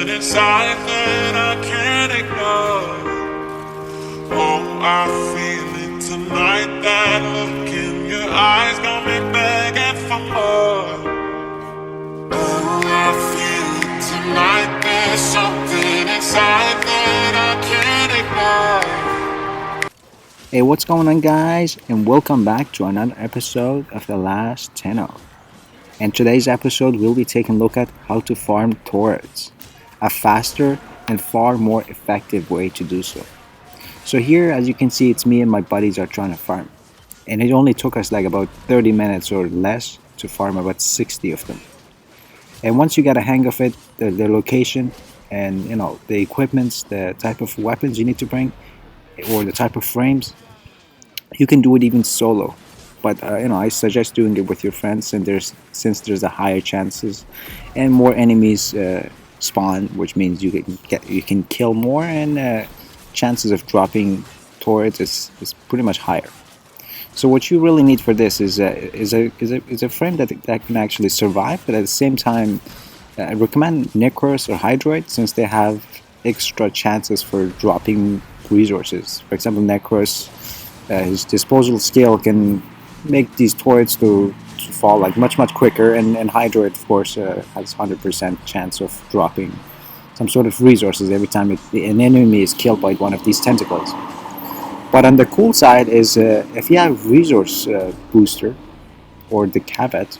inside that I can't ignore. Oh, I feel it tonight. That look in your eyes got me begging for more. Oh, I feel it tonight. There's something inside that I can't ignore. Hey, what's going on, guys? And welcome back to another episode of the Last Tennos. In today's episode, we'll be taking a look at how to farm turrets, a faster and far more effective way to do so. So here, as you can see, it's me and my buddies are trying to farm, and it only took us like about 30 minutes or less to farm about 60 of them. And once you get a hang of it, the location and the equipments, the type of weapons you need to bring, or the type of frames, you can do it even solo. But I suggest doing it with your friends, and since there's a higher chances and more enemies spawn, which means you can kill more, and chances of dropping turrets is pretty much higher. So what you really need for this is a frame that can actually survive, but at the same time, I recommend Nekros or Hydroid, since they have extra chances for dropping resources. For example, Nekros, his disposal skill can make these turrets to fall like much quicker, and Hydroid, of course, has 100% chance of dropping some sort of resources every time an enemy is killed by one of these tentacles. But on the cool side is if you have resource booster or the caveat,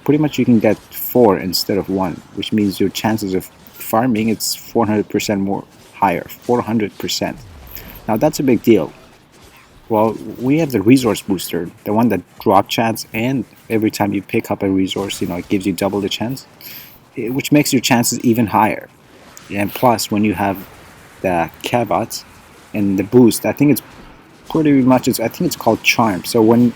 pretty much you can get 4 instead of 1, which means your chances of farming it's 400% more higher, 400%. Now that's a big deal. Well, we have the resource booster, the one that drop chance, and every time you pick up a resource, it gives you double the chance, which makes your chances even higher. And plus, when you have the caveat and the boost, I think it's called charm. So when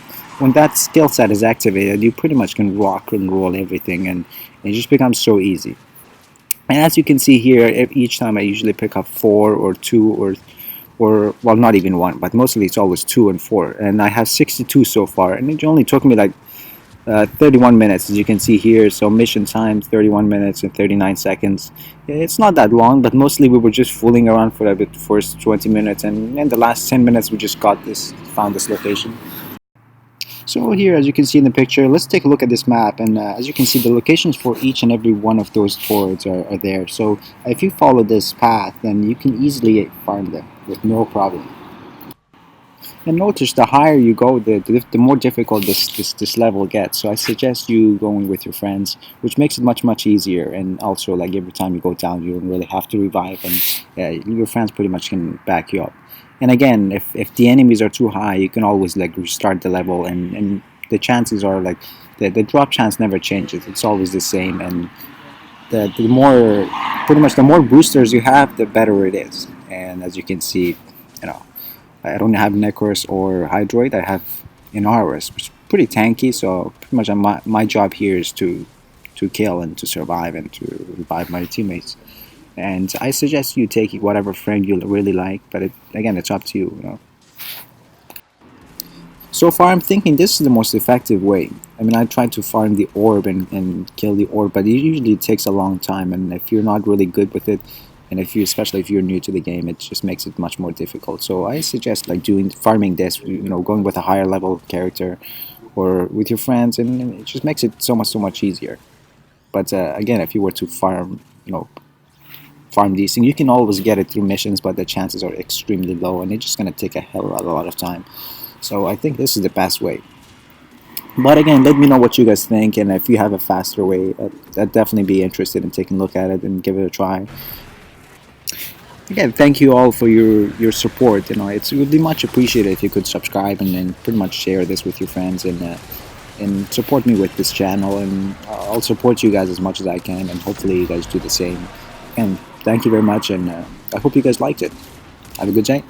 that skill set is activated, you pretty much can rock and roll everything, and it just becomes so easy. And as you can see here, each time I usually pick up 4 or 2 or well, not even 1, but mostly it's always 2 and 4, and I have 62 so far, and it only took me like 31 minutes, as you can see here. So mission time 31 minutes and 39 seconds. It's not that long, but mostly we were just fooling around for the first 20 minutes, and in the last 10 minutes we just found this location. So here, as you can see in the picture, let's take a look at this map, and as you can see, the locations for each and every one of those turrets are there. So if you follow this path, then you can easily farm them with no problem. And notice the higher you go, the more difficult this level gets. So I suggest you going with your friends, which makes it much easier. And also, like, every time you go down, you don't really have to revive, and your friends pretty much can back you up. And again, if the enemies are too high, you can always like restart the level, and the chances are like the drop chance never changes. It's always the same, and the more boosters you have, the better it is. And as you can see, I don't have Nekros or Hydroid. I have Inaris, which is pretty tanky. So pretty much my job here is to kill and to survive and to revive my teammates. And I suggest you take whatever frame you really like, but again, it's up to you. So far, I'm thinking this is the most effective way. I mean, I tried to farm the orb and kill the orb, but it usually takes a long time, and if you're not really good with it, and especially if you're new to the game, it just makes it much more difficult. So I suggest like farming this, going with a higher level character or with your friends, and it just makes it so much easier. But again, if you were to farm these things, you can always get it through missions, but the chances are extremely low, and it's just gonna take a lot of time. So I think this is the best way. But again, let me know what you guys think, and if you have a faster way, I'd definitely be interested in taking a look at it and give it a try. Again, thank you all for your support. It would be much appreciated if you could subscribe and then pretty much share this with your friends, and support me with this channel, and I'll support you guys as much as I can, and hopefully you guys do the same. And thank you very much, and I hope you guys liked it. Have a good day.